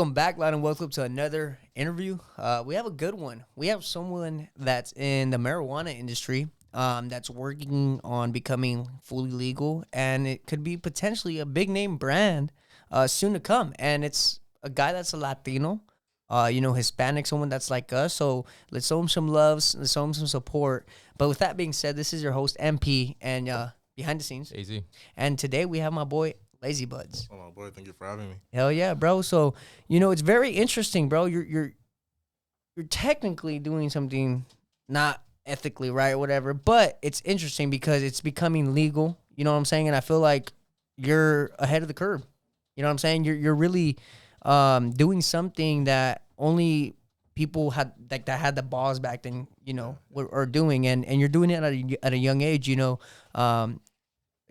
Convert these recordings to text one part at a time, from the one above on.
Welcome back, Lon, and welcome to another interview. We have a good one. We have someone that's in the marijuana industry that's working on becoming fully legal, and it could be potentially a big name brand soon to come. And it's a guy that's a Latino, Hispanic, someone that's like us. So let's show him some love, let's show him some support. But with that being said, this is your host, MP, and behind the scenes. Easy. And today we have my boy, Lazy Budz. Oh my boy, thank you for having me. Hell yeah, bro. So, it's very interesting, bro. You're technically doing something not ethically right or whatever, but it's interesting because it's becoming legal. You know what I'm saying? And I feel like you're ahead of the curve. You know what I'm saying? You're really doing something that only people had that had the balls back then, are doing, and you're doing it at a young age,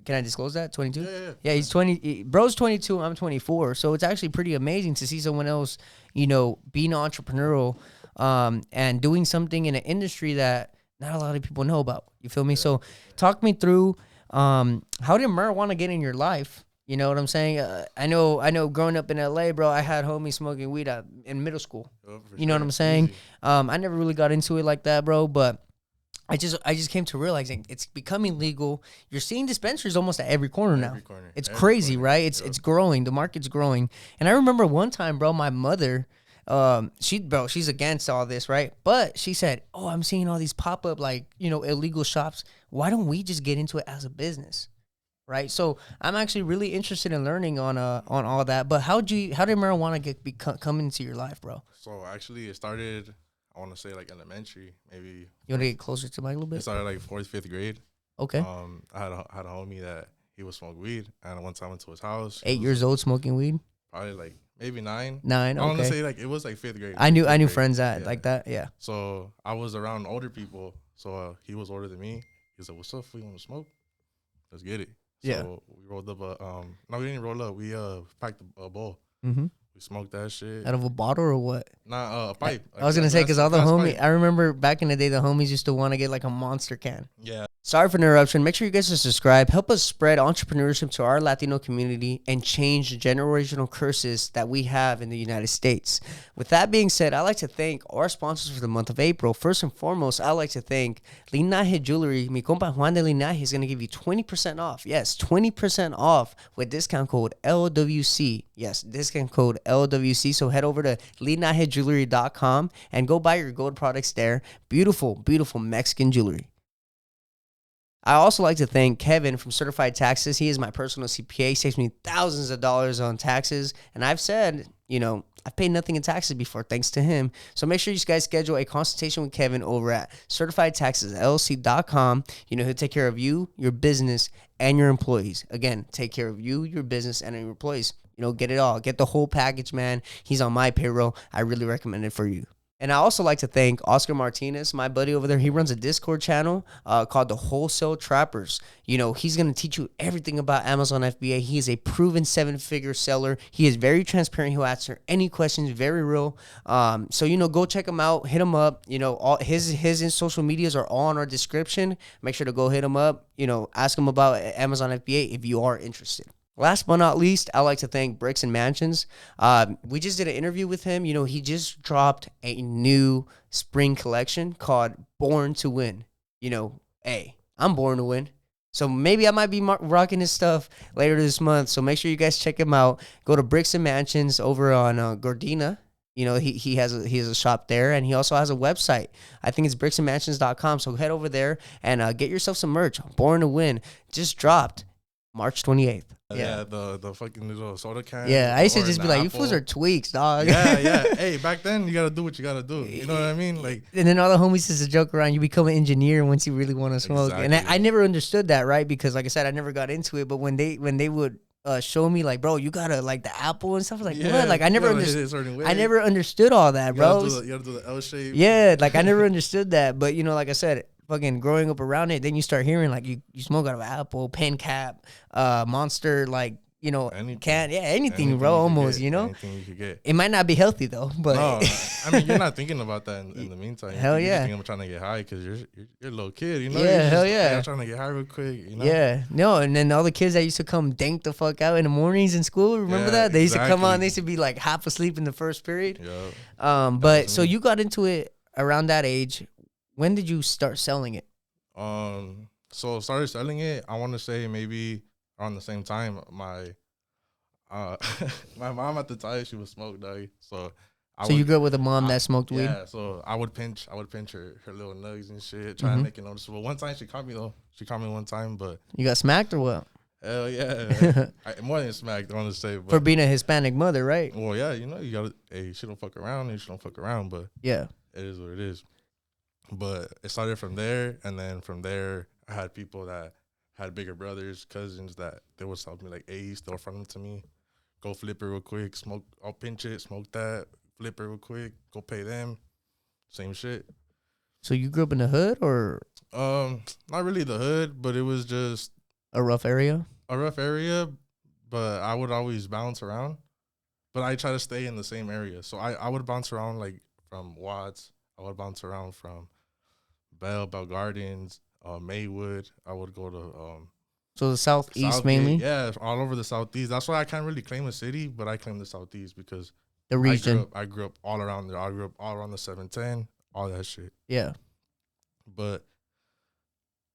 Can I disclose that? 22? Yeah, he's 20. Bro's 22. I'm 24. So it's actually pretty amazing to see someone else, being entrepreneurial and doing something in an industry that not a lot of people know about. You feel me? So talk me through how did marijuana get in your life? You know what I'm saying? I know. Growing up in LA, bro, I had homies smoking weed in middle school. You know what I'm saying? I never really got into it like that, bro, but I just came to realizing it's becoming legal. You're seeing dispensaries almost at every corner now. It's crazy, right? It's growing. The market's growing. And I remember one time, bro, my mother, she's against all this, right? But she said, "Oh, I'm seeing all these pop up illegal shops. Why don't we just get into it as a business?" Right? So I'm actually really interested in learning on all that. But how did marijuana come into your life, bro? So actually, it started, I want to say like elementary, maybe. You want to get closer to Mike a little bit? It started like 4th, 5th grade. Okay. I had a homie that he would smoke weed, and one time I went to his house. 8 years old smoking weed? Probably like maybe 9. 9, okay. I want to say like it was like 5th grade. I knew friends like that, yeah. So I was around older people. So he was older than me. He said, "What's up? You want to smoke? Let's get it." So we rolled up no, we didn't roll up. We packed a bowl. Mm-hmm. We smoked that shit. Out of a bottle or what? Nah, a pipe. I was going to say, because all the homies, I remember back in the day, the homies used to want to get like a monster can. Yeah. Sorry for the interruption. Make sure you guys subscribe. Help us spread entrepreneurship to our Latino community and change the generational curses that we have in the United States. With that being said, I'd like to thank our sponsors for the month of April. First and foremost, I'd like to thank Linaje Jewlery. Mi compa Juan de Linaje is going to give you 20% off. Yes, 20% off with discount code LWC. Yes, discount code LWC. So head over to linajejewelry.com and go buy your gold products there. Beautiful, beautiful Mexican jewelry. I also like to thank Kevin from Certified Taxes. He is my personal CPA, saves me thousands of dollars on taxes. And I've said, I've paid nothing in taxes before thanks to him. So make sure you guys schedule a consultation with Kevin over at CertifiedTaxesLLC.com. He'll take care of you, your business, and your employees. Again, take care of you, your business, and your employees. Get it all. Get the whole package, man. He's on my payroll. I really recommend it for you. And I also like to thank Oscar Martinez, my buddy over there. He runs a Discord channel called the Wholesale Trappers. He's going to teach you everything about Amazon FBA. He is a proven 7-figure seller. He is very transparent. He'll answer any questions, very real. So, go check him out. Hit him up. All his social medias are all in our description. Make sure to go hit him up. Ask him about Amazon FBA if you are interested. Last but not least, I like to thank Bricks and Mansions. We just did an interview with him. He just dropped a new spring collection called Born to Win. Hey, I'm born to win. So maybe I might be rocking his stuff later this month. So make sure you guys check him out. Go to Bricks and Mansions over on Gordina. He has a shop there, and he also has a website. I think it's bricksandmansions.com. So head over there and get yourself some merch. Born to Win just dropped March 28th. Yeah, the fucking little soda can. Yeah, I used to just be like, you fools are tweaks, dog. Yeah. Hey, back then, you got to do what you got to do. You know what I mean? Like, and then all the homies used to joke around. You become an engineer once you really want to smoke. Exactly. And I never understood that, right? Because, like I said, I never got into it. But when they would show me, like, bro, you got to, like, the apple and stuff. Like, what? Like, I never understood all that, bro. You got to do the L shape. Yeah, like, I never understood that. But, like I said, fucking growing up around it, then you start hearing, like, you smoke out of an apple, pen cap, monster, like, anything, bro. Almost, anything you could get. It might not be healthy though, but no, I mean you're not thinking about that in the meantime. Hell you yeah. think I'm trying to get high because you're a little kid, Yeah, you're hell yeah. I'm trying to get high real quick, Yeah, no, and then all the kids that used to come dank the fuck out in the mornings in school. Remember that? They used to come on. They used to be like half asleep in the first period. Yeah. But so you got into it around that age. When did you start selling it? So started selling it. I want to say maybe around the same time. My mom at the time, she was smoke, dog. So you grew up with a mom that smoked weed? Yeah. So I would pinch her little nugs and shit, try to make it noticeable. One time she caught me though. She caught me one time, but you got smacked or what? Hell yeah. More than smacked, I want to say. But, for being a Hispanic mother, right? Well, yeah, you gotta. Hey, she don't fuck around, and she don't fuck around. But yeah, it is what it is. But it started from there, and then from there, I had people that had bigger brothers, cousins that they would sell me like Ace. They'll front them to me, go flip it real quick, smoke. I'll pinch it, smoke that, flip it real quick, go pay them. Same shit. So you grew up in the hood, or? Not really the hood, but it was just a rough area. A rough area, but I would always bounce around. But I try to stay in the same area, so I would bounce around like from Watts. I would bounce around from Bell Gardens, Maywood. I would go to so the southeast mainly. Yeah, all over the southeast. That's why I can't really claim a city, but I claim the southeast because the region. I grew up all around there. I grew up all around the 710, all that shit. Yeah. But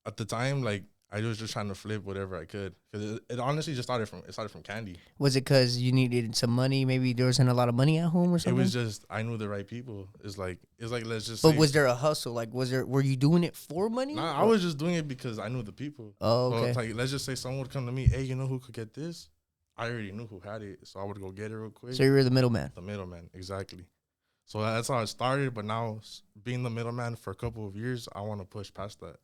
at the time, like I was just trying to flip whatever I could because it honestly just started from candy. Was it because you needed some money? Maybe there wasn't a lot of money at home or something. It was just I knew the right people. It's like let's just. But was there a hustle? Like, were you doing it for money? Nah, I was just doing it because I knew the people. Oh, okay. So like let's just say someone would come to me, hey, you know who could get this? I already knew who had it, so I would go get it real quick. So you were the middleman. The middleman, exactly. So that's how it started. But now being the middleman for a couple of years, I want to push past that.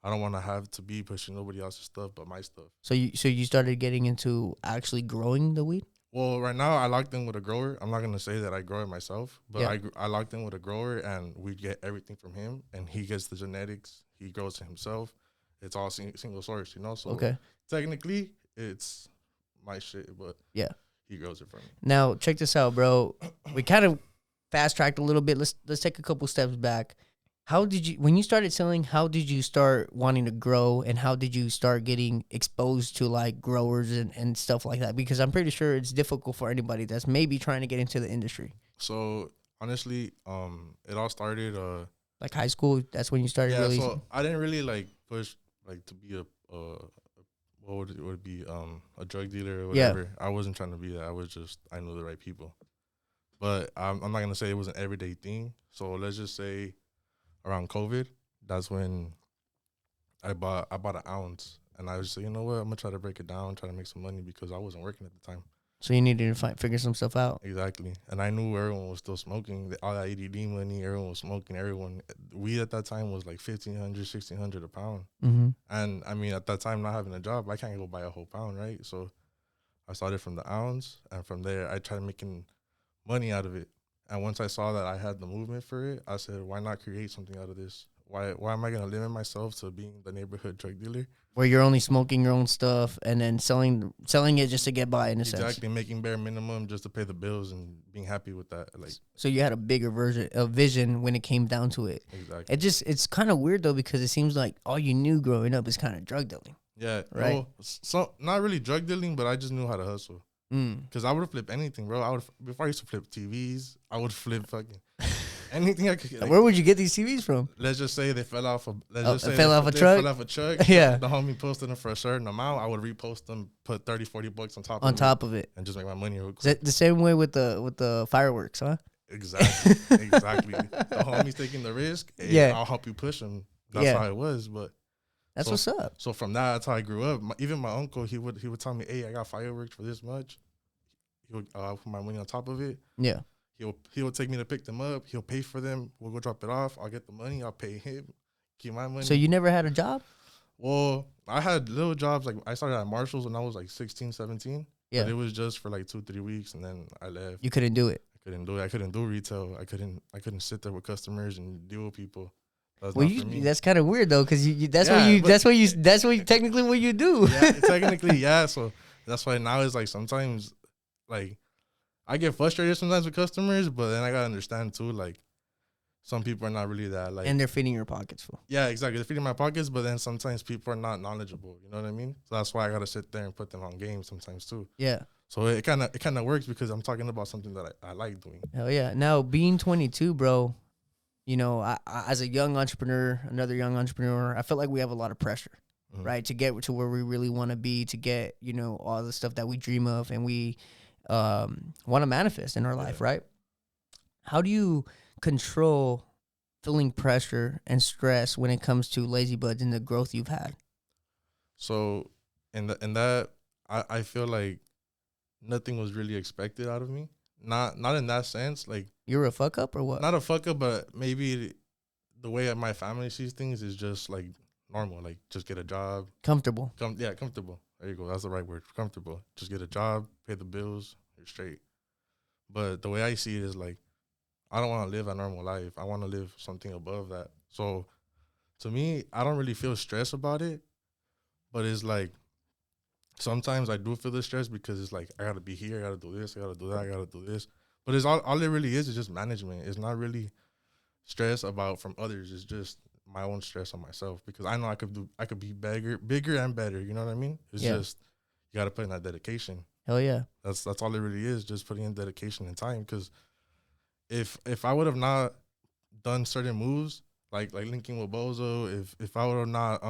I don't want to have to be pushing nobody else's stuff but my stuff. So you started getting into actually growing the weed? Well, right now I locked in with a grower. I'm not gonna say that I grow it myself, but yeah. I locked in with a grower, and we get everything from him, and he gets the genetics. He grows it himself. It's all single source, So okay. Technically, it's my shit, but yeah, he grows it for me. Now check this out, bro. We kind of fast tracked a little bit. Let's take a couple steps back. When you started selling, how did you start wanting to grow, and how did you start getting exposed to like growers and stuff like that? Because I'm pretty sure it's difficult for anybody that's maybe trying to get into the industry. So honestly, it all started like high school. That's when you started. Yeah, really. So I didn't really like push like to be what would it be a drug dealer or whatever. Yeah. I wasn't trying to be that. I knew the right people, but I'm not gonna say it was an everyday thing. So let's just say. Around COVID, that's when I bought an ounce, and I was like, you know what, I'm gonna try to break it down, try to make some money because I wasn't working at the time. So you needed to figure some stuff out. Exactly, and I knew everyone was still smoking. All that ADD money, everyone was smoking. Weed at that time was like $1,500, $1,600 a pound. Mm-hmm. And I mean, at that time, not having a job, I can't go buy a whole pound, right? So I started from the ounce, and from there, I tried making money out of it. And once I saw that I had the movement for it, I said, why not create something out of this? Why am I going to limit myself to being the neighborhood drug dealer? Where you're only smoking your own stuff and then selling it just to get by in a sense. Exactly, making bare minimum just to pay the bills and being happy with that. Like, so you had a bigger vision when it came down to it. Exactly. It's kind of weird though, because it seems like all you knew growing up is kind of drug dealing. Yeah. Right. Well, so not really drug dealing, but I just knew how to hustle. Because I would flip anything, bro. Before I used to flip TVs, I would flip fucking anything I could. Like, where would you get these TVs from? Let's just say they fell off a. Fell off a truck. Yeah. The homie posted them for a certain amount. I would repost them, put $30-$40 on top of it, and just make my money real quick. Is it the same way with the fireworks, huh? Exactly. The homie's taking the risk. Yeah. I'll help you push them. That's how it was, but. That's what's up. So from that's how I grew up. Even my uncle, he would tell me, hey, I got fireworks for this much. He would put my money on top of it. Yeah. He would take me to pick them up. He'll pay for them. We'll go drop it off. I'll get the money. I'll pay him. Keep my money. So you never had a job? Well, I had little jobs. Like I started at Marshall's when I was like 16, 17. Yeah. But it was just for like 2-3 weeks, and then I left. You couldn't do it. I couldn't do retail. I couldn't sit there with customers and deal with people. That's kind of weird though, because that's what technically what you do. Yeah, technically, yeah. So That's why now it's like sometimes, like, I get frustrated sometimes with customers, but then I gotta understand too, like, some people are not really that, like, And they're feeding your pockets full. yeah, exactly. They're feeding my pockets, but then sometimes people are not knowledgeable. You know what I mean? So that's why I gotta sit there and put them on game sometimes too. Yeah. So it kind of works because I'm talking about something that I like doing. Hell yeah. Now, being 22, bro, you know, I, as a young entrepreneur, another young entrepreneur, I feel like we have a lot of pressure, right? To get to where we really want to be, to get, you know, all the stuff that we dream of and we want to manifest in our life, right? How do you control feeling pressure and stress when it comes to Lazy Budz and the growth you've had? So in that, I feel like nothing was really expected out of me. Not in that sense. Like, You're a fuck up or what? not a fuck up, but maybe the way my family sees things is just like normal. Like, just get a job. Comfortable. Comfortable. There you go. That's the right word. Comfortable. Just get a job, pay the bills, you're straight. But the way I see it is like, I don't want to live a normal life. I want to live something above that. So to me, I don't really feel stress about it, but it's like, sometimes I do feel the stress because it's like, I got to be here, I got to do this, I got to do that, I got to do this. But it's all it really is just management. It's not really stress about from others. It's just my own stress on myself because I know I could be bigger and better. You know what I mean? It's just, you got to put in that dedication. Hell yeah. That's all it really is, just putting in dedication and time. Because if I would have not done certain moves, like linking with Bozo, if I would have not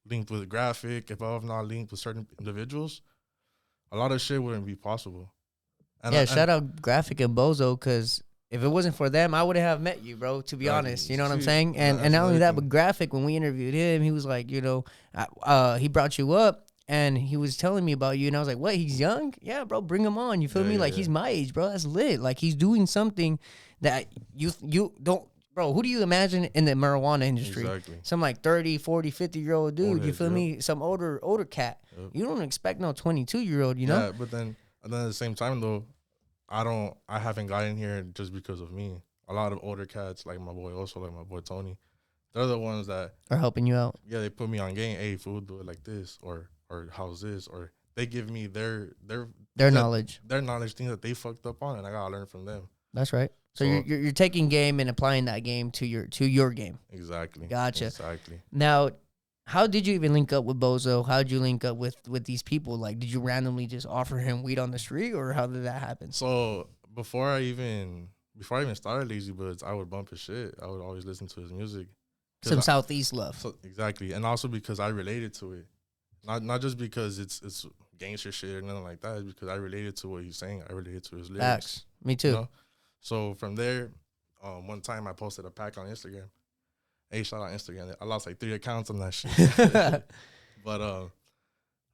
linked with Graphic, if I would have not linked with certain individuals, a lot of shit wouldn't be possible. And shout out Graphic and Bozo, because if it wasn't for them, I wouldn't have met you, bro, to be honest. You know what I'm saying? And not only that, but Graphic, when we interviewed him, he was like, you know, he brought you up and he was telling me about you. And I was like, what, he's young? Yeah, bro, bring him on. You feel me? Like, he's my age, bro. That's lit. Like, he's doing something that you don't. Bro, who do you imagine in the marijuana industry? Exactly. Some like 30, 40, 50-year-old dude, Older, you feel me? Some older cat. Yep. You don't expect no 22-year-old, you know? Yeah, but then at the same time, though, I haven't gotten here just because of me. A lot of older cats, like my boy Tony, they're the ones that Are helping you out. Yeah, they put me on game. Hey, fool, do it like this, or how's this, or they give me their knowledge, things that they fucked up on, and I gotta learn from them. That's right. So you're taking game and applying that game to your game. Exactly. Gotcha. Exactly. Now, how did you even link up with Bozo? How did you link up with these people? Like, did you randomly just offer him weed on the street, or how did that happen? So before I even started Lazy Budz, I would bump his shit. I would always listen to his music. Some Southeast love. So, exactly, and also because I related to it, not just because it's gangster shit or nothing like that. It's because I related to what he's saying. I related to his lyrics. Facts. Me too. You know? So from there, one time I posted a pack on Instagram. Hey, shout out Instagram. I lost like 3 accounts on that shit. But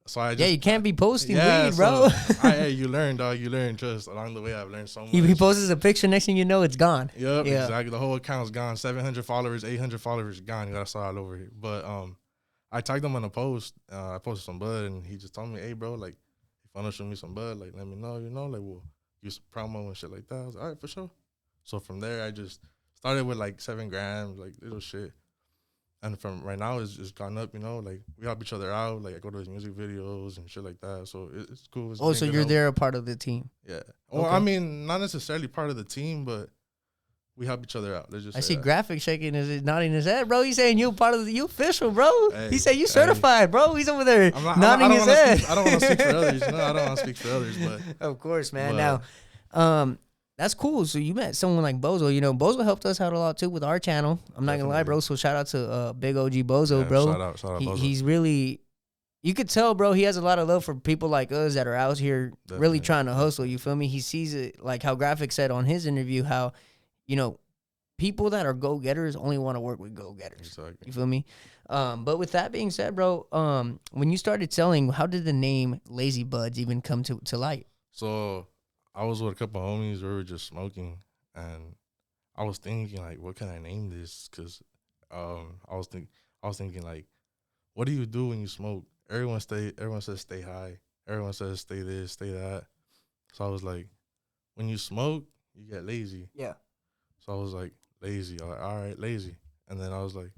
so I just, you can't be posting weed, bro. Hey, you learn, dog. You learn. Just along the way, I've learned so much. He posts a picture, next thing you know, it's gone. Yep, exactly. The whole account's gone. 700 followers, 800 followers, gone. You gotta start all over here. But I tagged him on a post. I posted some bud, and he just told me, "Hey, bro, like, if you wanna show me some bud, like, let me know. You know, like, we'll use promo and shit like that." I was like, all right, for sure. So from there, I just started with like 7 grams, like little shit. And from right now, it's just gone up, you know, like we help each other out. Like I go to his music videos and shit like that. So it's cool. So you're there a part of the team. Yeah. Well, I mean, not necessarily part of the team, but we help each other out. Let's just I see Graphic shaking nodding his head, bro. He's saying you part of you official, bro. Hey, he said you certified, bro. He's over there nodding his head. I don't want to speak for others. No, I don't want to speak for others, but of course, man. Now, that's cool. So you met someone like Bozo. You know, Bozo helped us out a lot too with our channel. I'm not gonna lie, bro. So shout out to Big OG Bozo, bro. Shout out Bozo. He's really, you could tell, bro. He has a lot of love for people like us that are out here really trying to hustle. You feel me? He sees it like how Graphic said on his interview, how, you know, people that are go-getters only want to work with go-getters. Exactly. You feel me? But with that being said, bro, when you started selling, how did the name Lazy Budz even come to light? So I was with a couple of homies. We were just smoking, and I was thinking like, what can I name this? Because I was thinking like, what do you do when you smoke? Everyone says stay high. Everyone says stay this, stay that. So I was like, when you smoke, you get lazy. Yeah. So I was like, lazy. I was like, all right, lazy. And then I was like,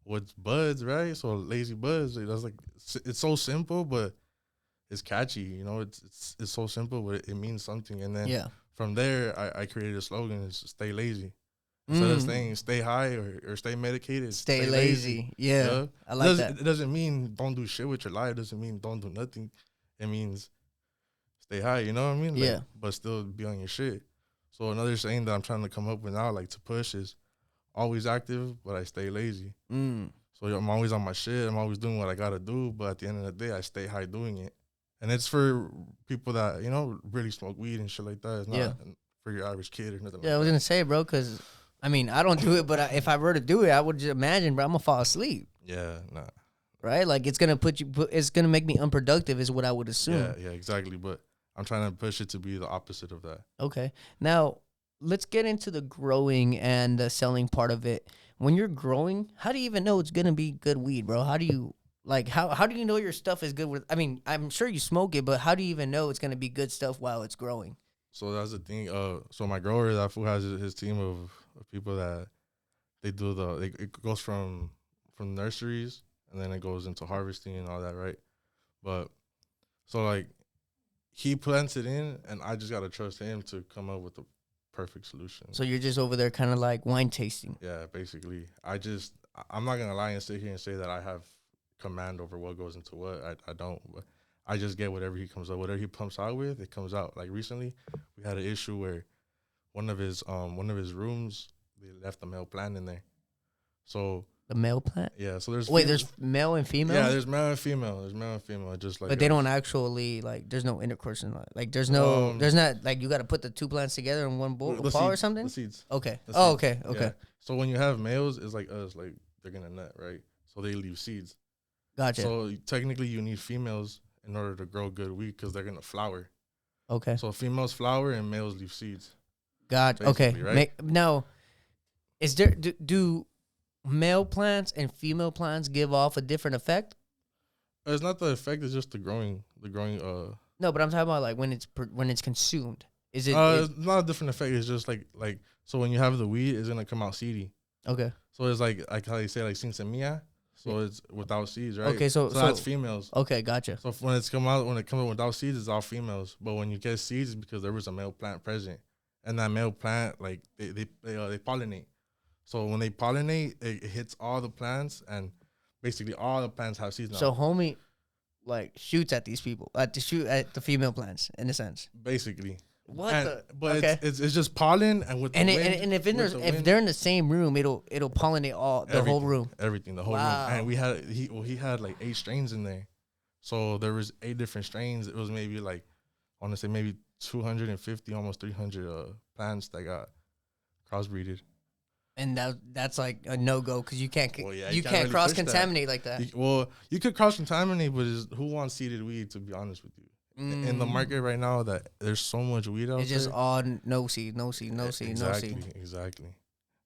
what's Budz, right? So Lazy Budz. Like, that's like, it's so simple, but it's catchy. You know, it's so simple, but it means something. And then from there, I created a slogan: it's stay lazy. Instead of saying stay high or stay medicated, stay lazy. Yeah, I like that. It doesn't mean don't do shit with your life. It doesn't mean don't do nothing. It means stay high. You know what I mean? Like, but still be on your shit. So another saying that I'm trying to come up with now, like to push, is always active, but I stay lazy. So I'm always on my shit. I'm always doing what I gotta do, but at the end of the day, I stay high doing it. And it's for people that, you know, really smoke weed and shit like that. It's not for your average kid or nothing like that. I was gonna say, bro, because I mean, I don't do it, but if I were to do it, I would just imagine, bro, I'm gonna fall asleep. Yeah, nah. Right? Like it's gonna it's gonna make me unproductive, is what I would assume. Yeah, exactly. But I'm trying to push it to be the opposite of that. Okay. Now let's get into the growing and the selling part of it. When you're growing, how do you even know it's gonna be good weed, bro? How do you how do you know your stuff is good with? I mean, I'm sure you smoke it, but how do you even know it's gonna be good stuff while it's growing? So that's the thing. So my grower, that fool has his team of people that they do it goes from nurseries and then it goes into harvesting and all that, right? But so like he plants it in, and I just gotta trust him to come up with the perfect solution. So you're just over there kind of like wine tasting. Yeah, basically. I'm not gonna lie and sit here and say that I have command over what goes into what. I don't. I just get whatever he comes up, whatever he pumps out with, it comes out. Like recently, we had an issue where one of his rooms, they left a male plant in there. So the male plant? Yeah. So there's there's male and female? Yeah, there's male and female. Just like. But they don't actually there's no intercourse in that. Like there's no there's not like you got to put the two plants together in one ball or something. The seeds. Okay. The seeds. Okay. Yeah. So when you have males, it's like us, like they're gonna nut, right? So they leave seeds. Gotcha. So technically, you need females in order to grow good weed because they're gonna flower. Okay. So females flower and males leave seeds. Gotcha. Okay. Right? Now, is there do male plants and female plants give off a different effect? It's not the effect; it's just the growing. No, but I'm talking about like when it's consumed. Is it? It's not a different effect. It's just like so when you have the weed, it's gonna come out seedy. Okay. So it's like how they say like sin semilla. So it's without seeds, right? Okay, so that's females. Okay, gotcha. So when it comes out without seeds, it's all females. But when you get seeds, it's because there was a male plant present, and that male plant like they pollinate. So when they pollinate, it hits all the plants, and basically all the plants have seeds now. So homie, like shoots at these people, to shoot at the female plants in a sense. Basically. But okay. it's just pollen and with the wind, and if they're in the same room, it'll pollinate the whole room. Everything, the whole room. And he had like 8 strains in there. So there was 8 different strains. It was maybe like I want to say maybe 250, almost 300 plants that got crossbreeded. And that's like a no-go because you can't you can't really cross-contaminate like that. You could cross-contaminate, but who wants seeded weed, to be honest with you? In the market right now, that there's so much weed out there. It's just all no seed. Exactly.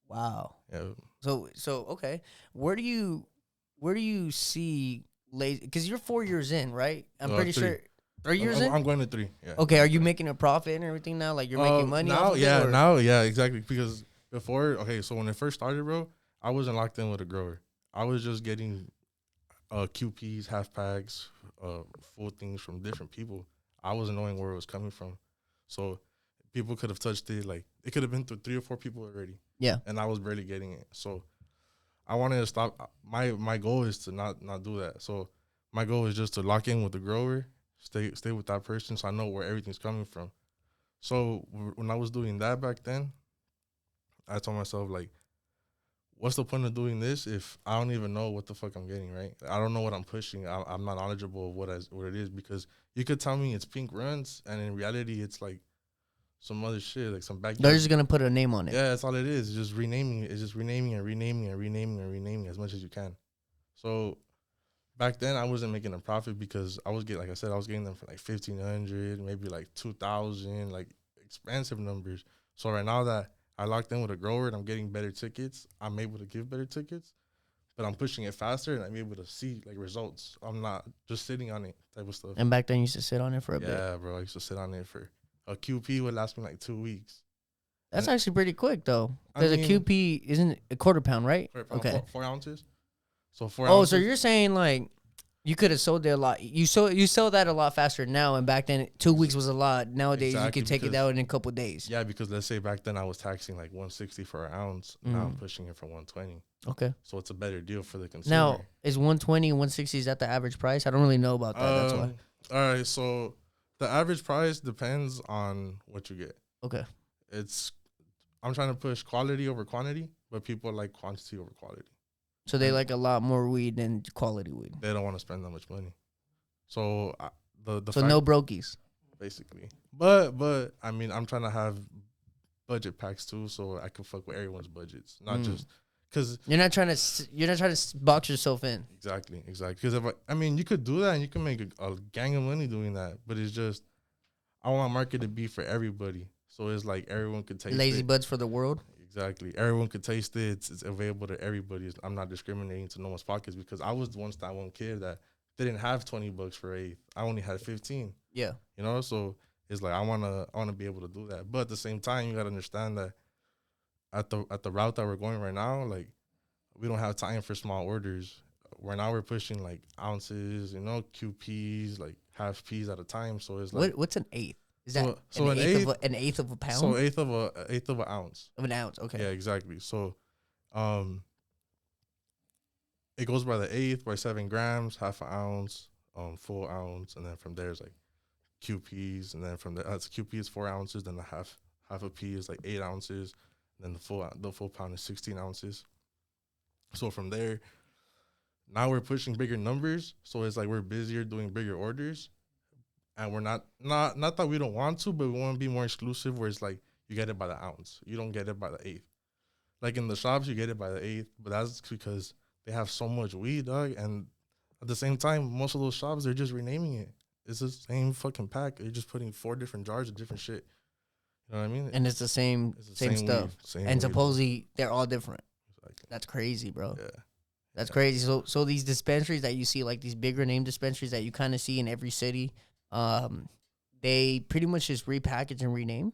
Wow. Yeah. So okay. Where do you see lazy? Because you're 4 years in, right? I'm pretty 3. sure. 3 years in? I'm going to 3. Yeah. Okay. Are you making a profit and everything now? Like you're making money? Now, yeah, exactly. Because before, so when it first started, bro, I wasn't locked in with a grower. I was just getting QPs, half packs, full things from different people. I wasn't knowing where it was coming from. So people could have touched it. Like it could have been through 3 or 4 people already. Yeah. And I was barely getting it. So I wanted to stop. My goal is to not do that. So my goal is just to lock in with the grower, stay with that person so I know where everything's coming from. So when I was doing that back then, I told myself, like, what's the point of doing this if I don't even know what the fuck I'm getting, right? I don't know what I'm pushing. I'm not knowledgeable of what it is, because you could tell me it's pink runs, and in reality, it's like some other shit, like some backyard. They're just going to put a name on it. Yeah, that's all it is. It's just renaming it. It's just renaming as much as you can. So back then, I wasn't making a profit because I was getting them for like 1,500, maybe like 2,000, like expensive numbers. So right now that I locked in with a grower and I'm getting better tickets, I'm able to give better tickets, but I'm pushing it faster and I'm able to see like results. I'm not just sitting on it type of stuff. And back then you used to sit on it for a bit. Yeah, bro. I used to sit on it for a QP would last me like 2 weeks. That's actually pretty quick though. Because a QP isn't a quarter pound, right? Okay. 4 ounces. So 4 ounces. ounces. So you're saying like You could have sold it a lot. You sell that a lot faster now, and back then 2 weeks was a lot. Nowadays you can take it out in a couple of days. Yeah, because let's say back then I was taxing like 160 for an ounce. Now I'm pushing it for 120. Okay. So it's a better deal for the consumer. Now, is 120 and 160, is that the average price? I don't really know about that. That's why. All right, so the average price depends on what you get. Okay. I'm trying to push quality over quantity, but people like quantity over quality. So they like a lot more weed than quality weed. They don't want to spend that much money. So so no brokies. Basically. But I mean, I'm trying to have budget packs too, so I can fuck with everyone's budgets, not just because you're not trying to box yourself in. Exactly. Because I mean, you could do that and you can make a gang of money doing that, but it's just I want my market to be for everybody, so it's like everyone could taste Lazy Budz for the world. Exactly, everyone could taste it. It's available to everybody. I'm not discriminating to no one's pockets because I was once that one kid that didn't have $20 for eighth. I only had 15. Yeah, you know, so it's like I wanna be able to do that, but at the same time, you gotta understand that at the route that we're going right now, like we don't have time for small orders. We're pushing like ounces, you know, QPs, like half P's at a time. So it's like what's an eighth? Is that an eighth of a pound? So eighth of an ounce. Of an ounce, okay. Yeah, exactly. So, it goes by the eighth, by 7 grams, half an ounce, full ounce, and then from there is like QPs, and then from there QP is 4 ounces, then the half a P is like 8 ounces, and then the full pound is 16 ounces. So from there, now we're pushing bigger numbers. So it's like we're busier doing bigger orders. And we're not that we don't want to, but we want to be more exclusive where it's like you get it by the ounce. You don't get it by the eighth. Like in the shops, you get it by the eighth, but that's because they have so much weed, dog. And at the same time, most of those shops, they're just renaming it. It's the same fucking pack. They're just putting 4 different jars of different shit. You know what I mean? And it's the same stuff. And supposedly they're all different. Exactly. That's crazy, bro. Yeah. That's crazy. So these dispensaries that you see, like these bigger name dispensaries that you kind of see in every city, they pretty much just repackage and rename.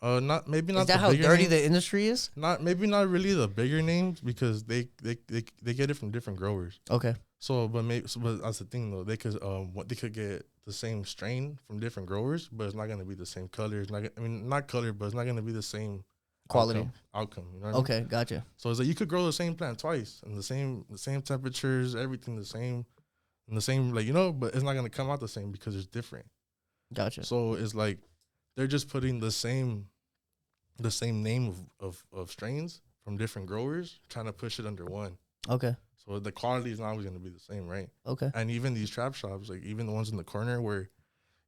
Not maybe not. Is that how dirty the industry is? Not really the bigger names because they get it from different growers. Okay. So but that's the thing though. They could get the same strain from different growers, but it's not gonna be the same color. It's not. I mean, not color, but it's not gonna be the same quality outcome. You know what okay, I mean? Gotcha. So it's like you could grow the same plant twice and the same temperatures, everything the same, and the same, like, you know, but it's not gonna come out the same because it's different. Gotcha. So it's like they're just putting the same name of strains from different growers, trying to push it under one. Okay. So the quality is not always gonna be the same, right? Okay. And even these trap shops, like even the ones in the corner where,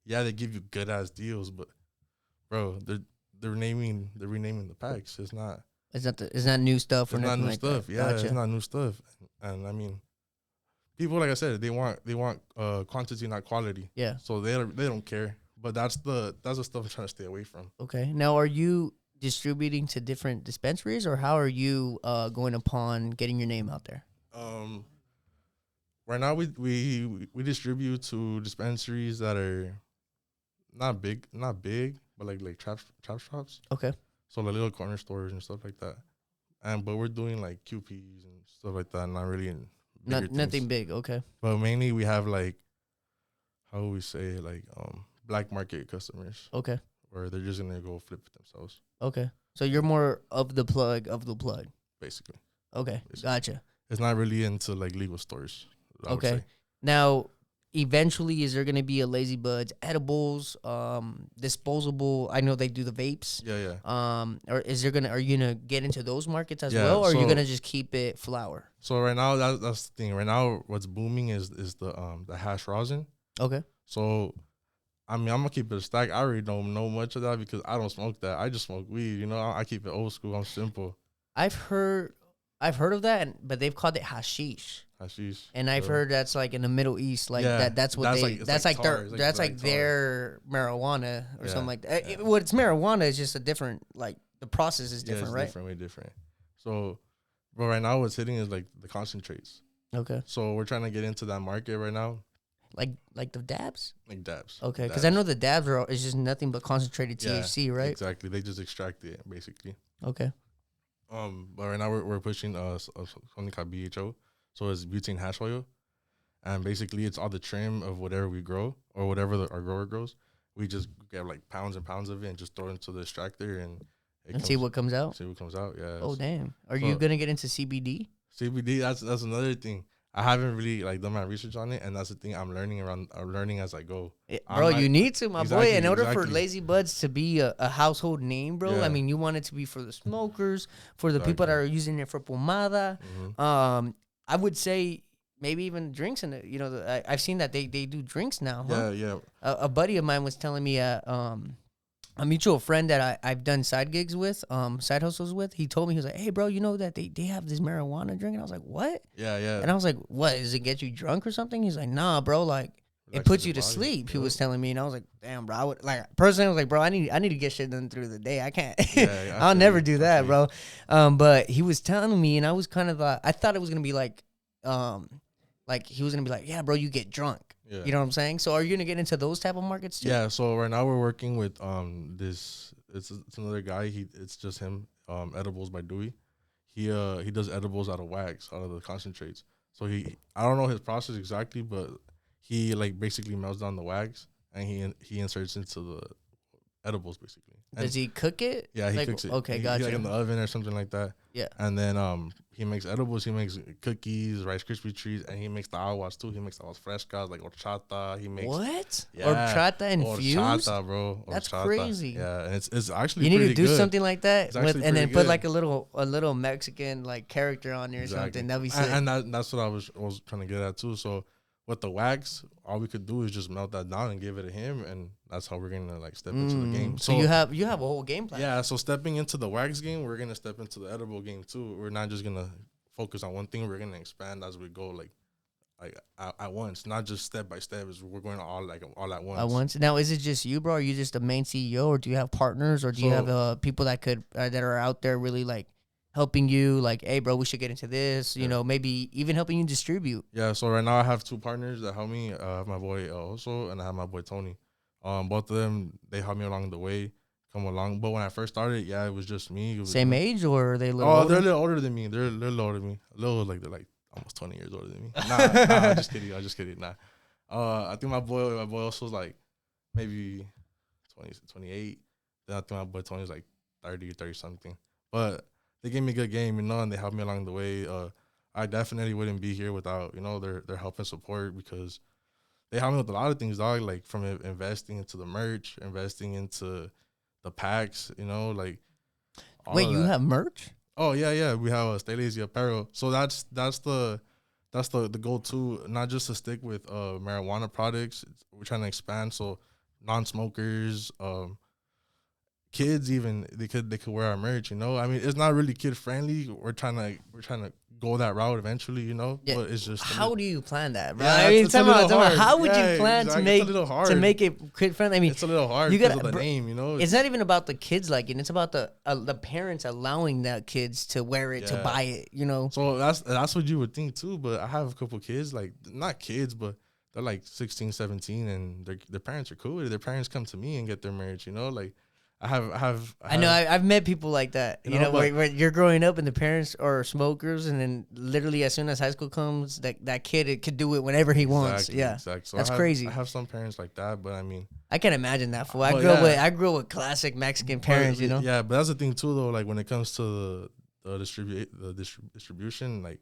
yeah, they give you good ass deals, but bro, they're renaming the packs. It's not new stuff. It's not new like stuff. That. Yeah, Gotcha. It's not new stuff. And I mean, people, like I said, they want quantity, not quality. Yeah. So they don't care. But that's the stuff I'm trying to stay away from. Okay. Now, are you distributing to different dispensaries, or how are you going upon getting your name out there? Right now we distribute to dispensaries that are not big, but like trap shops. Okay. So like little corner stores and stuff like that. But we're doing like QPs and stuff like that, not really in nothing big. Okay. But mainly we have like, how would we say, like black market customers. Okay. Where they're just gonna go flip it themselves. Okay. So you're more of the plug. Basically. Okay. Basically. Gotcha. It's not really into like legal stores. Okay. Now, eventually, is there going to be a Lazy Budz edibles, disposable? I know they do the vapes. Yeah. Or are you gonna get into those markets as well, or are you gonna just keep it flower? So right now, that's the thing. Right now, what's booming is the hash rosin. Okay. So, I mean, I'm gonna keep it a stack. I already don't know much of that because I don't smoke that. I just smoke weed. You know, I keep it old school. I'm simple. I've heard of that, but they've called it hashish. Hashish. And I've heard that's like in the Middle East, like that's what that's like their marijuana or something like that. Yeah. It's marijuana is just a different, like the process is different, right? Way different. So, but right now what's hitting is like the concentrates. Okay. So we're trying to get into that market right now. Like the dabs? Like dabs. Okay, because I know the dabs is just nothing but concentrated THC, right? Exactly. They just extract it basically. Okay. But right now we're pushing something called BHO. So it's butane hash oil, and basically it's all the trim of whatever we grow or whatever our grower grows. We just get like pounds and pounds of it and just throw it into the extractor and see what comes out. See what comes out. Yeah. Oh damn! Are you gonna get into CBD? CBD. That's another thing. I haven't really like done my research on it, and that's the thing I'm learning as I go. Bro, you need to, my boy. In order for Lazy Budz to be a household name, bro, I mean, you want it to be for the smokers, for the people that are using it for pomada. I would say maybe even drinks in it. You know, I've seen that they do drinks now. Huh? Yeah. A buddy of mine was telling me a mutual friend that I've done side gigs with, side hustles with. He told me, he was like, hey, bro, you know that they have this marijuana drink? And I was like, what? Yeah. And I was like, what? Does it get you drunk or something? He's like, nah, bro, like, it puts you to sleep. He was telling me, and I was like, "Damn, bro." I would like personally, I was like, "Bro, I need to get shit done through the day. I can't. I'll never do that, bro." But he was telling me, and I was kind of, I thought it was gonna be like he was gonna be like, "Yeah, bro, you get drunk." Yeah. You know what I'm saying? So, are you gonna get into those type of markets too? Yeah. So right now we're working with this. It's another guy. It's just him. Edibles by Dewey. He does edibles out of wax, out of the concentrates. So I don't know his process exactly, but he like basically melts down the wax and he inserts into the edibles basically. And does he cook it? Yeah, he cooks it. Okay, gotcha. Like in the oven or something like that. Yeah. And then he makes edibles. He makes cookies, Rice Krispie treats, and he makes the aguas too. He makes aguas frescas like horchata. He makes what? Yeah, horchata infused. Horchata, bro. That's crazy. Yeah, and it's actually you need to do good. something like that and then put like a little Mexican like character on there or something. That'd be sick. And that's what I was trying to get at too. So with the wax, all we could do is just melt that down and give it to him, and that's how we're gonna like step into the game. So you have a whole game plan. Yeah. So stepping into the wax game, we're gonna step into the edible game too. We're not just gonna focus on one thing. We're gonna expand as we go, like at once, not just step by step. We're going all at once. At once. Now, is it just you, bro? Are you just the main CEO, or do you have partners, or do you have people that could that are out there really like helping you, like, hey, bro, we should get into this, you know, maybe even helping you distribute? Yeah, so right now I have two partners that help me. I have my boy also, and I have my boy Tony. Both of them, they helped me along the way, come along. But when I first started, yeah, it was just me. Same age, or are they a little older? They're a little older than me. They're a little older than me. A little, like, they're like almost 20 years older than me. Nah, I'm just kidding. Nah. I think my boy also was like maybe 20, 28. Then I think my boy Tony's like 30 something. But they gave me a good game, you know, and they helped me along the way. I definitely wouldn't be here without, you know, their help and support, because they helped me with a lot of things, dog, like from investing into the merch, investing into the packs, you know, like. Wait, you have merch? Oh, yeah. We have a Stay Lazy apparel. So that's the goal too, not just to stick with marijuana products. We're trying to expand, so non-smokers, kids even they could wear our merch, you know. I mean, it's not really kid friendly. We're trying to go that route eventually, you know. Yeah. But it's just how do you plan that, bro? Yeah, I mean, how would you plan to make it kid friendly? I mean, it's a little hard because of the name, you know. It's not even about the kids liking it. It's about the parents allowing the kids to wear it, to buy it, you know. So that's what you would think too. But I have a couple kids, like not kids, but they're like 16, 17, and their parents are cool with it. Their parents come to me and get their merch, you know, like. I know I've met people like that, you know, where you're growing up and the parents are smokers, and then literally as soon as high school comes, that kid could do it whenever he wants. Yeah, exactly. So that's crazy. I have some parents like that, but I mean, I can't imagine that. Fool. I grew up with classic Mexican parents, you know. Yeah, but that's the thing too, though. Like when it comes to the distribution, like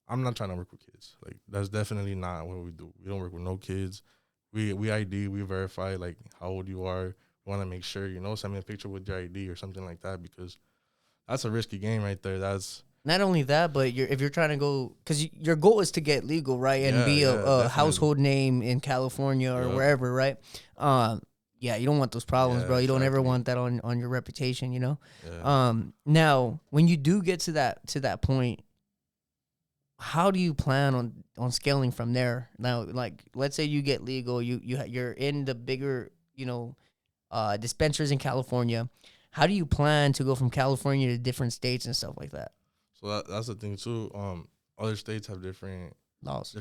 I'm not trying to work with kids. Like that's definitely not what we do. We don't work with no kids. We ID, we verify like how old you are. Want to make sure, you know, send me a picture with your ID or something like that, because that's a risky game right there. That's not only that, but if you're trying to go, because your goal is to get legal, right, and be a household name in California or wherever, right? Yeah, you don't want those problems, bro. You don't ever want that on your reputation, you know. Yeah. Now, when you do get to that point, how do you plan on scaling from there? Now, like, let's say you get legal, you're in the bigger, you know, dispensaries in California. How do you plan to go from California to different states and stuff like that? So that's the thing too. Other states have different laws.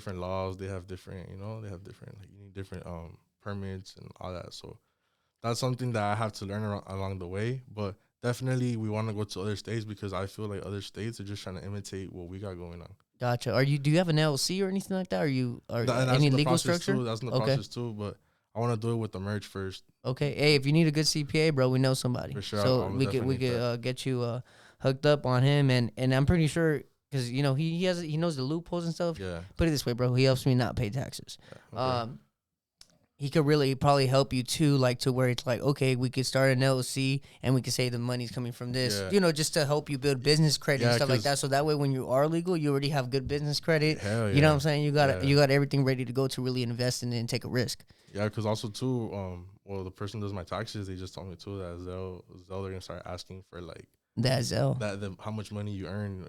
They have different, you know, like you need different permits and all that. So that's something that I have to learn along the way. But definitely we want to go to other states, because I feel like other states are just trying to imitate what we got going on. Gotcha. Do you have an LLC or anything like that? Any legal structure? Too. That's in the process too. But I want to do it with the merch first. Okay. Hey, if you need a good CPA, bro, we know somebody. For sure. So we could get you hooked up on him, and I'm pretty sure because he knows the loopholes and stuff. Yeah. Put it this way, bro. He helps me not pay taxes. Yeah. Okay. He could really probably help you too, like to where it's like, okay, we could start an LLC and we could say the money's coming from this, just to help you build business credit and stuff like that. So that way, when you are legal, you already have good business credit. Hell yeah. You know what I'm saying? You got everything ready to go to really invest in it and take a risk. Yeah, because also too, the person does my taxes. They just told me too that Zelle they're gonna start asking for like that Zelle, how much money you earn.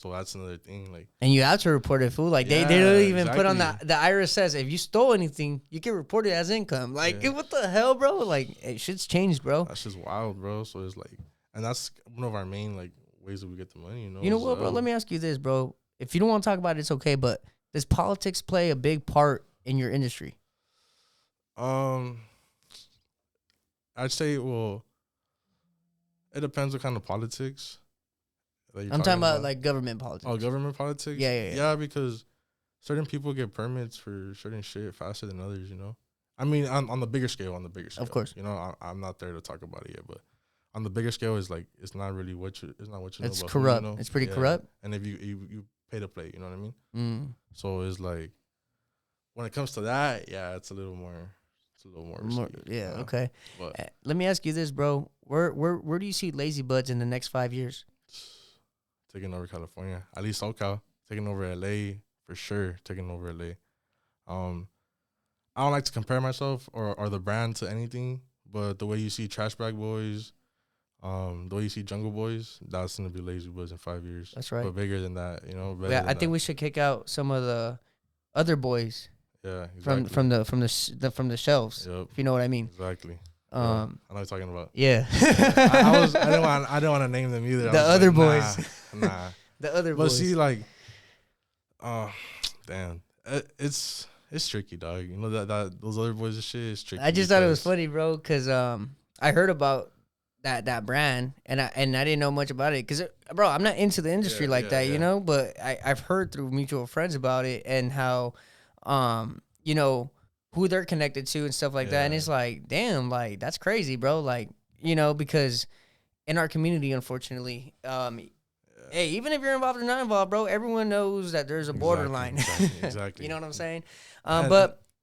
So that's another thing. Like, and you have to report it, fool. Like they don't even put on the IRS says if you stole anything, you can report it as income. Like what the hell, bro? Like shit's changed, bro. That's just wild, bro. So it's like, and that's one of our main like ways that we get the money. You know what, bro? Let me ask you this, bro. If you don't want to talk about it, it's okay. But does politics play a big part in your industry? I'd say it depends what kind of politics. I'm talking about like government politics. Oh, government politics? Yeah, because certain people get permits for certain shit faster than others, I mean, on the bigger scale, Of course. I'm not there to talk about it yet, but on the bigger scale, it's like, it's not really what you know. It's corrupt. It's pretty corrupt. And if you pay to play, you know what I mean? Mm. So it's like, when it comes to that, yeah, it's a little more risky, okay. But let me ask you this, bro. Where do you see Lazy Budz in the next 5 years? Taking over California, at least SoCal. Taking over LA for sure. Taking over LA. I don't like to compare myself or the brand to anything, but the way you see Trash Bag Boys, the way you see Jungle Boys, that's gonna be Lazy Budz in 5 years. That's right. But bigger than that, I think we should kick out some of the other boys. Yeah, exactly. from the shelves. Yep. If you know what I mean. Exactly. I know what you're talking about. Yeah. I didn't want to name them either. The other boys. Nah. The other boys. But see, like, damn, it's tricky, dog. That those other boys and shit is tricky. I just thought it was funny, bro, because I heard about that brand and I didn't know much about it because, bro, I'm not into the industry that, but I've heard through mutual friends about it and how, who they're connected to and stuff like that. And it's like, damn, like, that's crazy, bro. Like, because in our community, unfortunately, hey, even if you're involved or not involved, bro, everyone knows that there's a borderline. Exactly. You know what I'm saying? And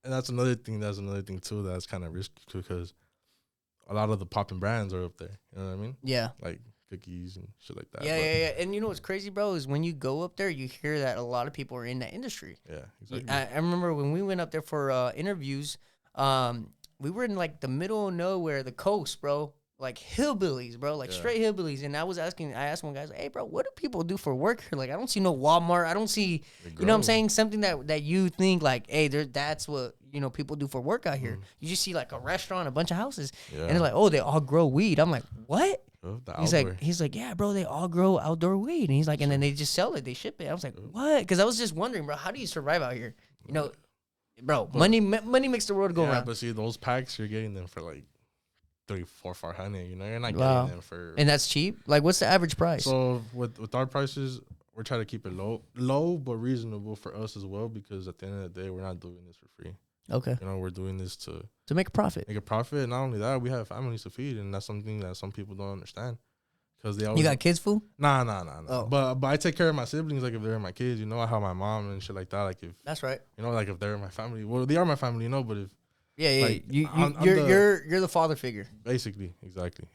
that's another thing. That's another thing too. That's kind of risky because a lot of the popping brands are up there. You know what I mean? Yeah. Like cookies and shit like that. Yeah. And you know what's crazy, bro, is when you go up there, you hear that a lot of people are in that industry. Yeah, exactly. I remember when we went up there for interviews, we were in like the middle of nowhere, the coast, bro. Like hillbillies, bro, like straight hillbillies. And I asked one guy, like, hey, bro, what do people do for work here? Like, I don't see no Walmart. I don't see, you know what I'm saying? Something that you think like, hey, that's what, people do for work out here. You just see like a restaurant, a bunch of houses. Yeah. And they're like, oh, they all grow weed. I'm like, what? He's like, yeah, bro, they all grow outdoor weed. And he's like, and then they just sell it. They ship it. I was like, what? Because I was just wondering, bro, how do you survive out here? Bro, money makes the world go around. But see, those packs, you're getting them for like 300-400, you're not getting them for, and that's cheap. Like, what's the average price? So with our prices, we're trying to keep it low but reasonable for us as well, because at the end of the day, we're not doing this for free. Okay. We're doing this to make a profit. And not only that, we have families to feed, and that's something that some people don't understand. Because they always, you got kids, fool? Nah. Oh. But I take care of my siblings, like if they're my kids, I have my mom and shit like that. Like if that's right. Like if they're my family, well, they are my family, but if like, you're the father figure. Basically, exactly.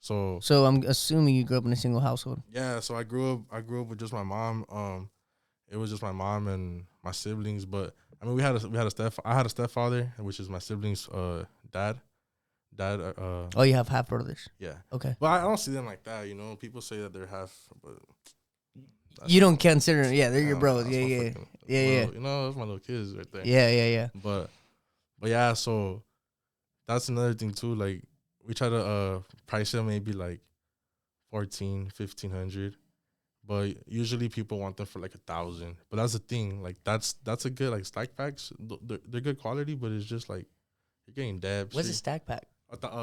So I'm assuming you grew up in a single household. Yeah, so I grew up with just my mom. It was just my mom and my siblings, but I mean, I had a stepfather, which is my siblings' dad. Oh, you have half brothers. Yeah. Okay. But I don't see them like that. People say that they're half, but you don't consider them. Yeah, they're your bros. Yeah. That's my little kids right there. Yeah. But yeah, so that's another thing too. Like, we try to price them maybe like $1,400-$1,500, but usually people want them for like $1,000. But that's the thing. Like, that's a good, like, stack packs. They're good quality, but it's just like you're getting dabs. What's a stack pack?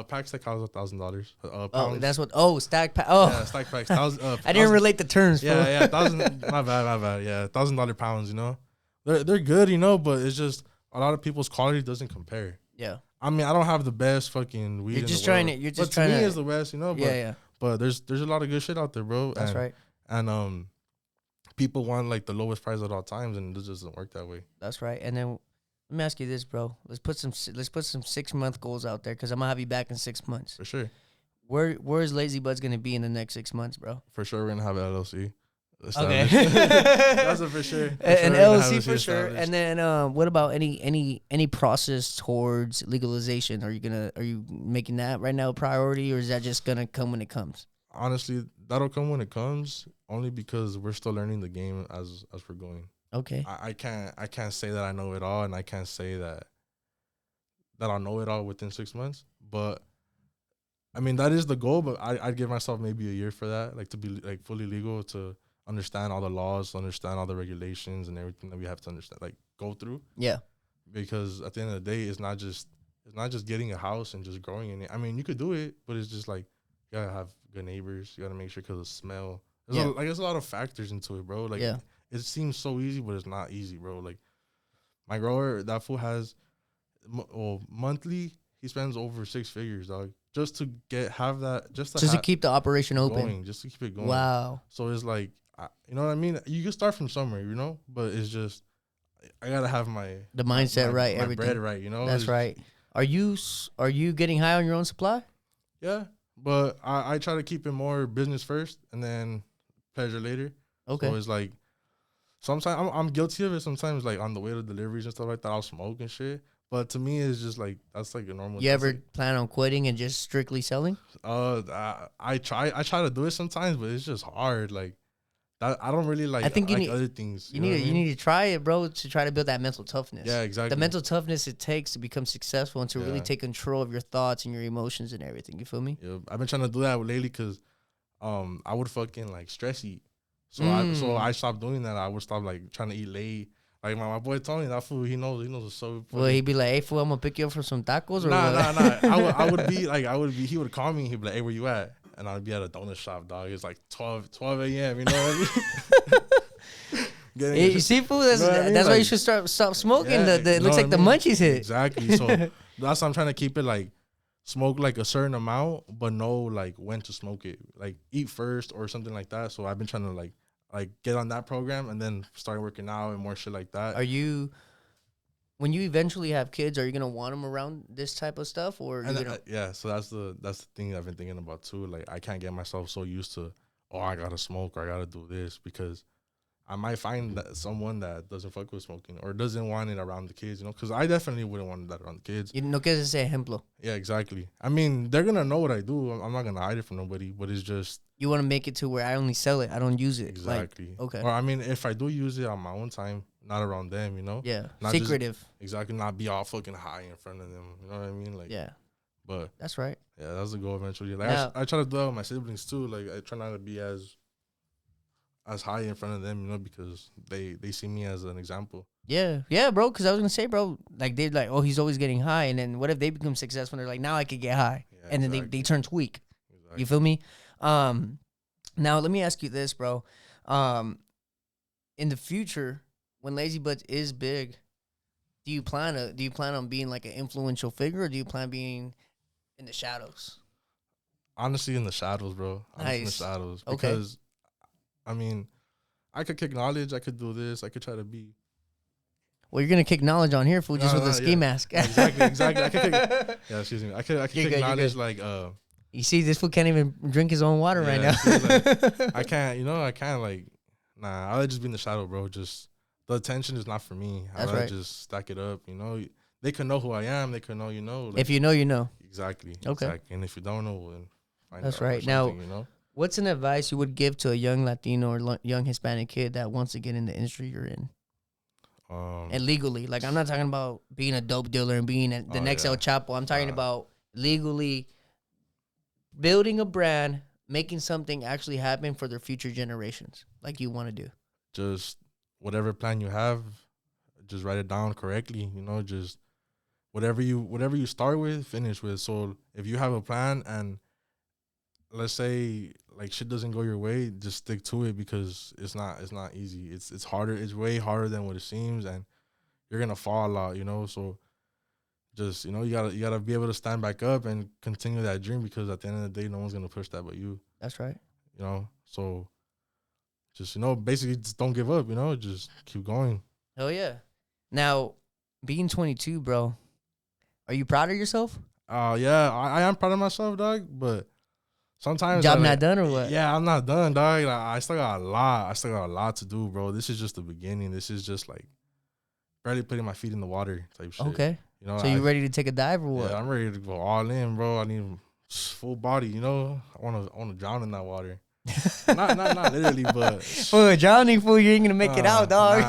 Packs that cost $1,000. Oh, that's what. Oh, stack pack. Oh, yeah, stack packs. I didn't relate the terms. Yeah, yeah, 1,000. My bad. Yeah, $1,000 pounds. You know, they're good. You know, but it's just a lot of people's quality doesn't compare. Yeah. I mean, I don't have the best fucking weed. You're just trying to. You're just trying to. To me, it's the best. You know. But, yeah. But there's a lot of good shit out there, bro. That's right. And people want like the lowest price at all times, and it just doesn't work that way. That's right. And then let me ask you this, bro. Let's put some 6-month goals out there, because I'm gonna have you back in 6 months. For sure. Where is Lazy Budz gonna be in the next 6 months, bro? For sure, we're gonna have an LLC. Okay. That's a for sure. An LLC for sure. And then what about any process towards legalization? Are you making that right now a priority, or is that just gonna come when it comes? Honestly, that'll come when it comes, only because we're still learning the game as we're going. Okay. I can't say that I know it all, and I can't say that I'll know it all within 6 months. But I mean, that is the goal. But I'd give myself maybe a year for that, like to be like fully legal, to understand all the laws, understand all the regulations and everything that we have to understand, like go through. Yeah. Because at the end of the day, it's not just getting a house and just growing in it. I mean, you could do it, but it's just like you gotta have good neighbors. You gotta make sure, because of smell. There's a lot of factors into it, bro. Like, it seems so easy, but it's not easy, bro. Like, my grower, that fool has, monthly, he spends over 6 figures, dog, just to keep the operation open, just to keep it going. Wow. So it's like, you know what I mean? You can start from somewhere, you know, but it's just, I gotta have the mindset right, my everything bread right, you know. That's right. Are you getting high on your own supply? Yeah, but I try to keep it more business first and then pleasure later. Okay. So it's like, sometimes I'm guilty of it. Sometimes, like on the way to deliveries and stuff like that, I'll smoke and shit. But to me, it's just like, that's like a normal. You ever plan on quitting and just strictly selling? I try to do it sometimes, but it's just hard. Like, that, I don't really like. I think you need other things. You need to try it, bro, to try to build that mental toughness. Yeah, exactly. The mental toughness it takes to become successful and to really take control of your thoughts and your emotions and everything. You feel me? Yeah, I've been trying to do that lately, because I would fucking like stress eat. So I stopped doing that. I would stop like trying to eat late. Like my boy Tony, that fool, he knows what's so. Well, he'd be like, "Hey, fool, I'm gonna pick you up for some tacos." Or nah. I would be like, he would call me. He'd be like, "Hey, where you at?" And I'd be at a donut shop, dog. It's like 12 a.m. You know what I mean? You see, fool, that's why you should stop smoking. It looks like the munchies hit. Exactly. So that's why I'm trying to keep it like, smoke like a certain amount, but know like when to smoke it. Like, eat first or something like that. So I've been trying to like get on that program and then start working out and more shit like that. When you eventually have kids, are you gonna want them around this type of stuff, or yeah? So that's the thing I've been thinking about too. Like, I can't get myself so used to, I gotta smoke or I gotta do this, because I might find that someone that doesn't fuck with smoking or doesn't want it around the kids, you know, because I definitely wouldn't want that around the kids. No quieres ese ejemplo. Yeah, exactly. I mean, they're gonna know what I do. I'm not gonna hide it from nobody, but it's just, you want to make it to where I only sell it, I don't use it. Exactly. Like, okay. Or I mean, if I do use it on my own time, not around them, you know. Yeah. Not secretive. Exactly. Not be all fucking high in front of them. You know what I mean? Like. Yeah. But that's right. Yeah, that's the goal eventually. Like, I try to do that with my siblings too. Like, I try not to be as high in front of them, you know, because they see me as an example. Yeah, bro. Because I was gonna say, bro, like, they're like, oh, he's always getting high, and then what if they become successful? And they're like, now I could get high, and then they turn tweak. Exactly. You feel me? Now let me ask you this, bro. In the future, when Lazy Budz is big, do you plan on being like an influential figure, or do you plan on being in the shadows? Honestly, in the shadows, bro. Nice. In the shadows. Because, I mean, I could kick knowledge. I could do this. I could try to be. Well, you're gonna kick knowledge on here, fool, just with a ski mask. Exactly. I could kick. Yeah, excuse me. I could kick knowledge like. You see, this fool can't even drink his own water right now. Like, I can't. Like, nah. I'll just be in the shadow, bro. Just the attention is not for me. That's right. Just stack it up. You know, they can know who I am. They can know, you know. Like, if you know, you know. Exactly. Okay. Exactly. And if you don't know, then find That's out right. Now, you know? What's an advice you would give to a young Latino or young Hispanic kid that wants to get in the industry you're in? And legally, like, I'm not talking about being a dope dealer and being the next El Chapo. I'm talking about legally building a brand, making something actually happen for their future generations, like you want to do. Just whatever plan you have, just write it down correctly. You know, just whatever you start with, finish with. So if you have a plan and let's say like shit doesn't go your way, just stick to it, because it's not easy. It's harder. It's way harder than what it seems, and you're gonna fall a lot, you know. So just, you know, you gotta be able to stand back up and continue that dream, because at the end of the day, no one's gonna push that but you. That's right. You know, so just, you know, basically just don't give up. You know, just keep going. Oh yeah. Now, being 22, bro, are you proud of yourself? Yeah, I am proud of myself, dog. But sometimes job not done or what? Yeah, I'm not done, dog. Like, I still got a lot. I still got a lot to do, bro. This is just the beginning. This is just like barely putting my feet in the water type shit. Okay. You know, so you ready to take a dive or what? Yeah, I'm ready to go all in, bro. I need full body. You know, I wanna drown in that water. not literally, but fool, drowning, fool, you ain't gonna make it out, dog.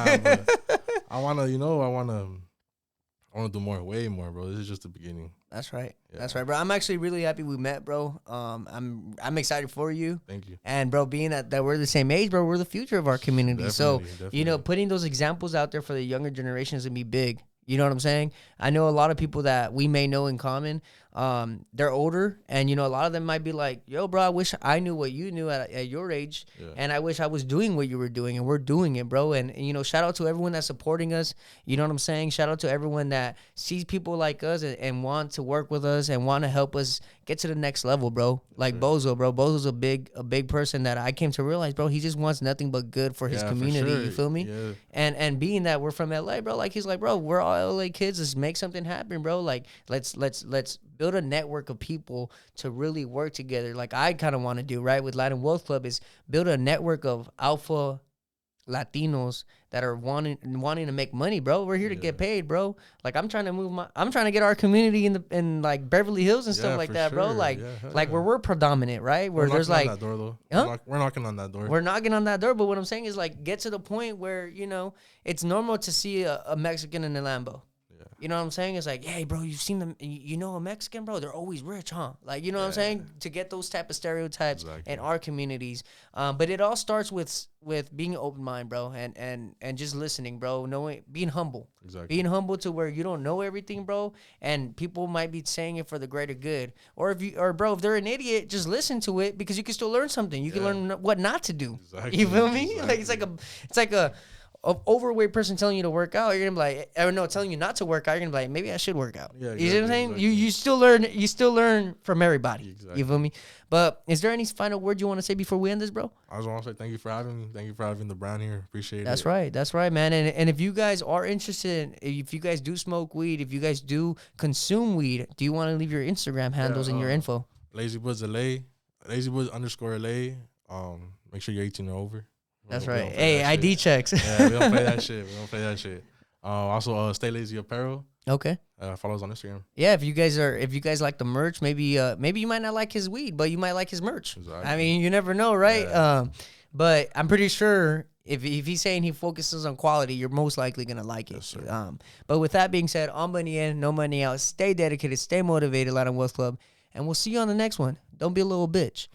I wanna do more, way more, bro. This is just the beginning. That's right. Yeah. That's right, bro. I'm actually really happy we met, bro. I'm excited for you. Thank you. And bro, being that we're the same age, bro, we're the future of our community. Definitely. You know, putting those examples out there for the younger generation is gonna be big. You know what I'm saying? I know a lot of people that we may know in common. They're older, and you know, a lot of them might be like, "Yo, bro, I wish I knew what you knew at your age, and I wish I was doing what you were doing." And we're doing it, bro. And you know, shout out to everyone that's supporting us. You know what I'm saying? Shout out to everyone that sees people like us and want to work with us and want to help us get to the next level, bro. Like Bozo, bro. Bozo's a big person that I came to realize, bro. He just wants nothing but good for his community. For sure. You feel me? Yeah. And being that we're from LA, bro, like he's like, bro, we're all LA kids. Let's make something happen, bro. Like let's build a network of people to really work together. Like I kind of want to do, right, with Latin Wealth Club, is build a network of alpha Latinos that are wanting to make money, bro. We're here to get paid, bro. Like I'm trying to get our community in like Beverly Hills and stuff like that, sure. bro. Like where we're predominant, right? Where there's like, that door, though. Huh? We're knocking on that door. We're knocking on that door, but what I'm saying is like get to the point where, you know, it's normal to see a Mexican in a Lambo. You know what I'm saying? It's like, hey, bro, you've seen them. You know a Mexican, bro? They're always rich, huh? Like, you know what I'm saying? To get those type of stereotypes in our communities. But it all starts with being an open mind, bro, and just listening, bro. Being humble. Exactly. Being humble to where you don't know everything, bro, and people might be saying it for the greater good. Or if they're an idiot, just listen to it, because you can still learn something. You can learn what not to do. Exactly. You feel me? Like it's like a overweight person telling you to work out, you're gonna be like, or no, telling you not to work out, you're gonna be like, maybe I should work out. Yeah, exactly, you know what I'm saying? Exactly. You still learn from everybody. Exactly. You feel me? But is there any final word you want to say before we end this, bro? I just want to say thank you for having me. Thank you for having the brand here. Appreciate it. That's right, man. And if you guys are interested, if you guys do smoke weed, if you guys do consume weed, do you want to leave your Instagram handles and your info? Lazy Budz LA, LazyBudz_LA. Make sure you're 18 or over. That's right. Hey, ID checks. Yeah, we don't play that shit. Also, Stay Lazy Apparel. Okay. Follow us on Instagram. Yeah, if you guys like the merch, maybe you might not like his weed, but you might like his merch. Exactly. I mean, you never know, right? Yeah. But I'm pretty sure if he's saying he focuses on quality, you're most likely gonna like it. Yes, sir. But with that being said, on money in, no money out. Stay dedicated, stay motivated, Latin Wealth Club, and we'll see you on the next one. Don't be a little bitch.